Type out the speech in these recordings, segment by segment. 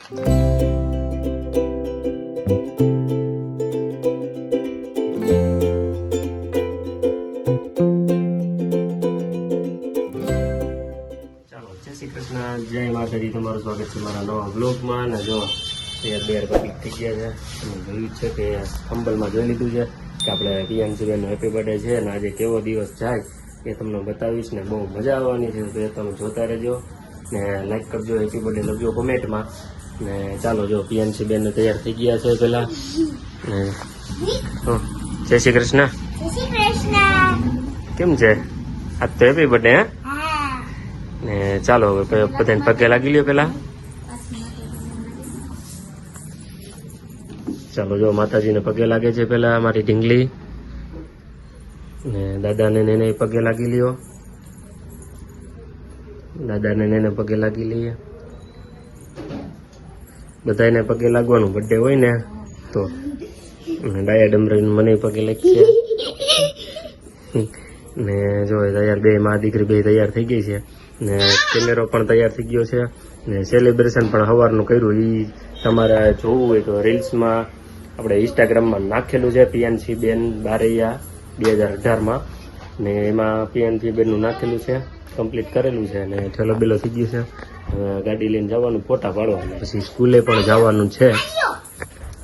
જય માતાજી, તમારું સ્વાગત છે મારા નવા બ્લોગમાં. ને જો તૈયાર પબ્લિક થઈ ગયા છે. તમે જોયું છે કે કંબલમાં જોઈ લીધું છે કે આપણે પિયાંશુબેનનો હેપી બર્થડે છે અને આજે કેવો દિવસ જાય એ તમને બતાવીશ ને બહુ મજા આવવાની છે. તો એ તમે જોતા રહેજો ને લાઈક કરજો, હેપી બર્થડે લખજો કોમેન્ટમાં. ને ચાલો જો પિયાંશુબેન તૈયાર થઈ ગયા છે પેલા ને જય શ્રી કૃષ્ણ. કેમ છે આજ તો હેપી બર્થડે? હે ને ચાલો હવે બધાને પગે લાગી લ્યો પેલા. ચાલો જો માતાજીને પગે લાગે છે પેલા મારી ઢીંગલી ને દાદાને એને પગે લાગી લ્યો. દાદાને એને પગે લાગી લઈએ. બધાને પગે લાગવાનું બર્થડે હોય ને તો. ડાયા ડમરીને મને પગે લાગશે ને જો તૈયાર બે માં દીકરી બે તૈયાર થઈ ગઈ છે ને કેમેરો પણ તૈયાર થઈ ગયો છે ને સેલિબ્રેશન પણ સવારનું કર્યું. એ તમારે જોવું હોય તો રીલ્સમાં આપણે ઇન્સ્ટાગ્રામમાં નાખેલું છે પિયાંશીબેન બારૈયા 2018માં ને એમાં પિયાંશીબેનનું નાખેલું છે, કમ્પ્લીટ કરેલું છે ને ઠેલો બેલો થઈ ગયું છે. ગાડી લઈને જવાનું, ફોટા પાડવાનું, પછી સ્કૂલે પણ જવાનું છે.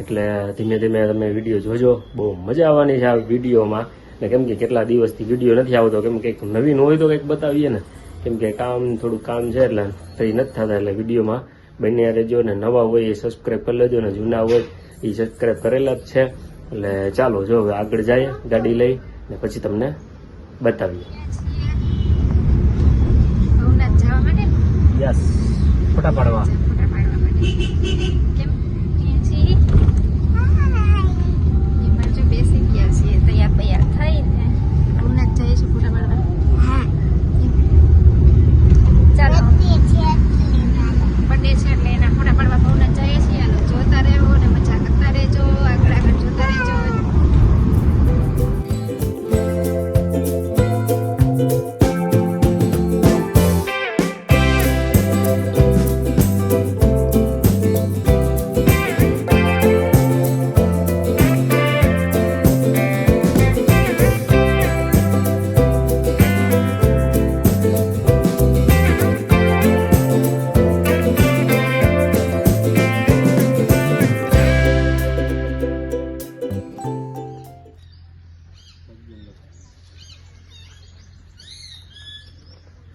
એટલે ધીમે ધીમે તમે વિડીયો જોજો, બહુ મજા આવવાની છે આ વિડીયોમાં. ને કેમ કે કેટલા દિવસથી વિડીયો નથી આવતો, કેમ કે કંઈક નવીન હોય તો કંઈક બતાવીએ ને, કેમ કે થોડું કામ છે એટલે કંઈ નથી થતા. એટલે વિડીયોમાં બન્યા રહેજો ને નવા હોય એ સબસ્ક્રાઈબ કરી લેજો ને જૂના હોય એ સબસ્ક્રાઈબ કરેલા જ છે. એટલે ચાલો જો હવે આગળ જઈએ ગાડી લઈ ને પછી તમને બતાવીએ. યસ, ફોટા પાડવા.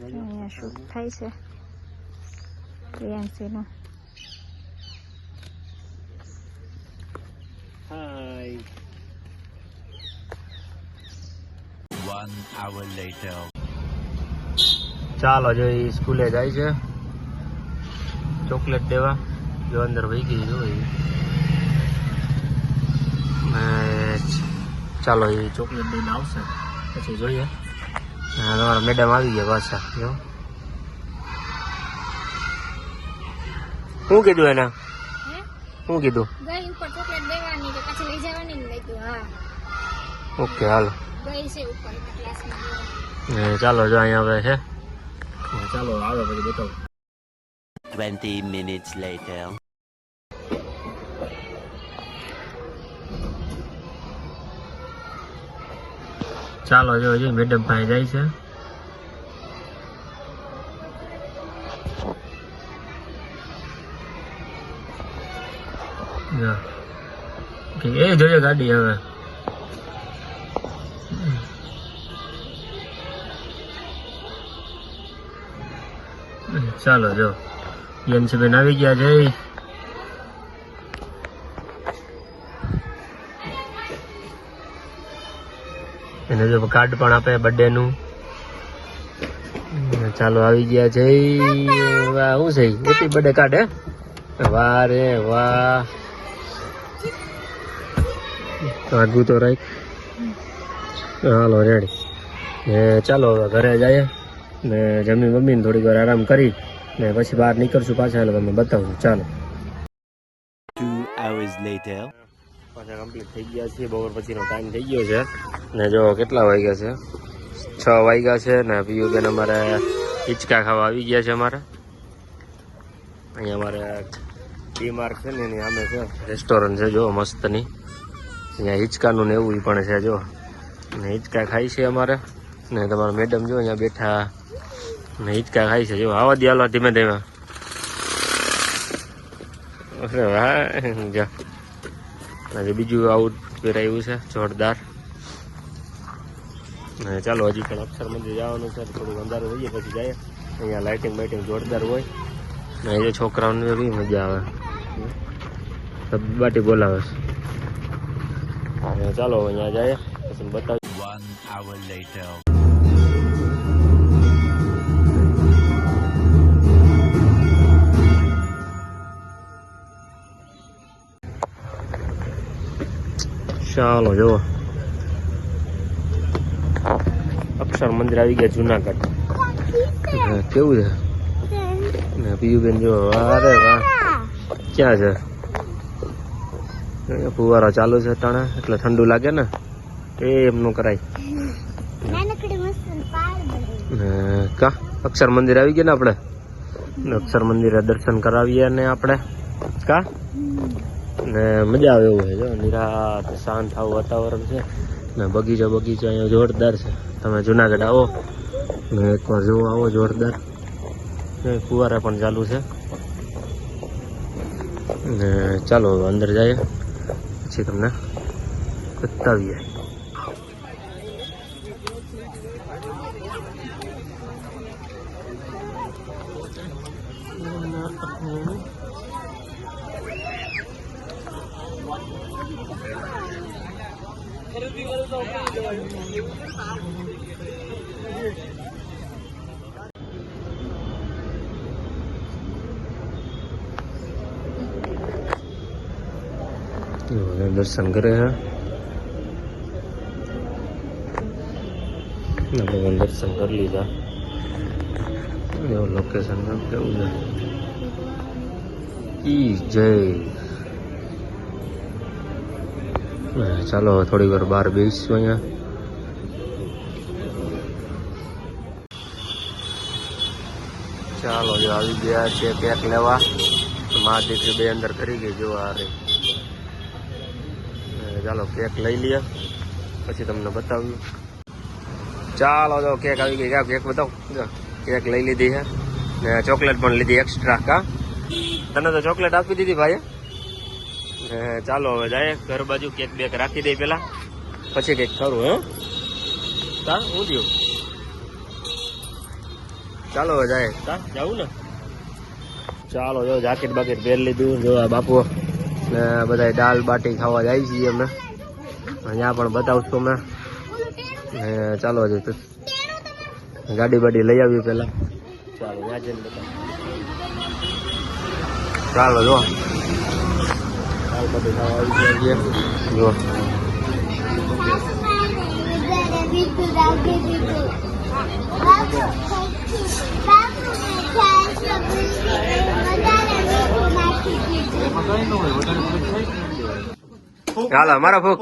અહીંયા શૂટ થાય છે પ્રિયાંશીનો. હાય. 1 hour later. ચાલો જો એ સ્કૂલે જાય છે ચોકલેટ દેવા. જો અંદર વહી ગઈ જો ચાલો એ ચોકલેટ દઈને આવશે પછી જોઈએ. તમારા મેડમ આવી ગયા પાછા. જો શું કીધું એના? શું કીધું? ઓકે હાલો. ચાલો જો અહીંયા આવે છે. ચાલો આવે પછી બતાવું. 20 minutes later. ચાલો જો મેડમ પાસે જાય છે. એ જોઈએ ગાડી હવે. ચાલો જો પિયાંશીબેન આવી ગયા છે. એને જો કાર્ડ પણ આપે બર્થડે નું. ચાલો આવી ગયા છે. વાહ શું છે હેપી બર્થડે કાર્ડ? હે વાહ રે વાહ. આગું તો રાખ. હાલો રેડી. ને ચાલો હવે ઘરે જઈએ ને જમી મમ્મીને થોડીક વાર આરામ કરી ને પછી બહાર નીકળશું પાછા. એટલે તમને બતાવું. ચાલો 2 hours later. પાછા કમ્પ્લીટ થઈ ગયા છીએ. બપોર પછીનો ટાઈમ થઈ ગયો છે ને જો કેટલા વાગ્યા છે? 6 વાગ્યા છે ને પિયુબેન અમારે હિંચકા ખાવા આવી ગયા છે. અમારે અહીંયા અમારે ડી માર્ક છે ને એની સામે છે રેસ્ટોરન્ટ છે, જો મસ્તની. અહીંયા હિંચકાનું ને એવું પણ છે, જો ને હિંચકા ખાય છે અમારે. ને તમારા મેડમ જો અહીંયા બેઠા ને હિંચકા ખાય છે, જો આવા દે હાલો ધીમે ધીમે. અરે વાહ, જો આજે બીજું આઉટ પહેરાયું છે જોરદાર. ને ચાલો હજી પણ અક્ષર મંદિર જવાનું છે, થોડું અંધારું થઈ જાય પછી જાય. અહીંયા લાઇટિંગ બાઇટિંગ જોરદાર હોય ને એ છોકરાઓને બી મજા આવે, બાટી બોલાવે છે. ચાલો અહીંયા જાય પછી બતાવી. 1 hour later. ચાલો જુઓ અક્ષર મંદિર આવી ગયા જુનાગઢ. કેવું છે ને પિયુબેન જો, અરે વાહ ક્યાં છે? ફુવારો ચાલુ છે ટાણા એટલે ઠંડુ લાગે ને એ એમનું કરાય. કા અક્ષર મંદિર આવી ગયા ને આપણે, અક્ષર મંદિરે દર્શન કરાવીએ ને આપણે કા ને મજા આવે એવું છે. જો નિરાત શાંત આવું વાતાવરણ છે ને બગીચો અહીંયા જોરદાર છે. તમે જુનાગઢ આવો ને એકવાર જોવો, આવો જોરદાર. ફુવારા પણ ચાલુ છે ને ચાલો અંદર જઈએ પછી તમને બતાવીએ. દર્શન કરે છે, ભગવાન દર્શન કરી લીધા. એવું લોકેશન કેવું છે. ઈ જય. ચાલો થોડી વાર બહાર બેસીશું અહીંયા. ચાલો જો આવી ગયા છે કેક લેવા. મા દીકરી બે અંદર કરી ગઈ, જો આ રહી. ચાલો કેક લઈ લઈએ પછી તમને બતાવ્યું. ચાલો જો કેક આવી ગઈ. કેક બતાવો. કેક લઈ લીધી છે ને ચોકલેટ પણ લીધી એક્સ્ટ્રા. કા તને તો ચોકલેટ આપી દીધી ભાઈ. ચાલો હવે જાય ઘર બાજુ. કેક બેક રાખી દઈ પેલા પછી કંઈક ખરું. હે કા હું થયું? ચાલો હવે જાય. કા જાવું ને? ચાલો જો જાકેટ બાકેટ પહેરી લીધું. જો આ બાપુ ને બધા દાલ બાટી ખાવા જાય છીએ અમે. અહીંયા પણ બતાવશું અમે. ચાલો હજી તો ગાડી બાડી લઈ આવી પેલા. ચાલો ત્યાં જઈને બતાવ. ચાલો જો દાલ બાટી ખાવા આવી ગયા જો. ચાલો મારા ફૂક.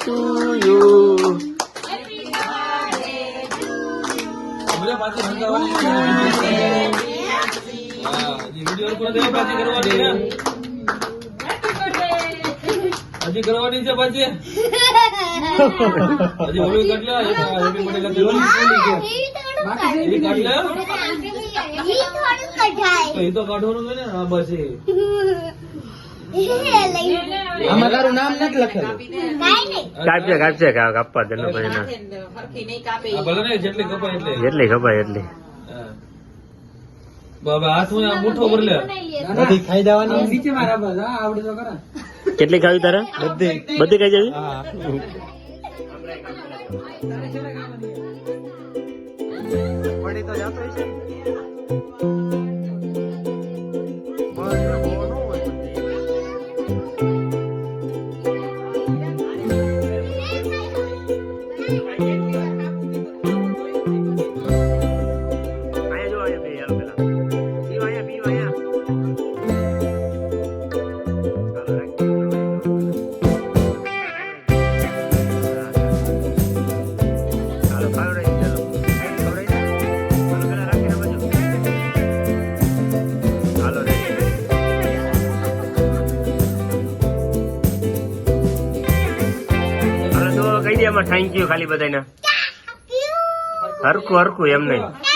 To you. હજી કરવાની છે પછી હજી ઓલું કાઢ લે. હેપી બર્થડે તો એ તો કાઢવાનું છે ને. હા બસ આમાં તારું નામ નથી લખેલું. કાપશે કાપવા દે ભાઈ ના. ભલે ને જેટલી કપાય એટલે જેટલી ખપાય એટલી. હાથમાં મુઠ્ઠો ભર લે. બધી ખાઈ દેવાની. નીચે મારા બસ આવડે તો ખરા. કેટલી ખાવી તારે? બધી ખાઈ જવી. પડી તો જાતો છે. દે આમાં થેન્ક યુ ખાલી બધાને હરખું હરખું એમ નહીં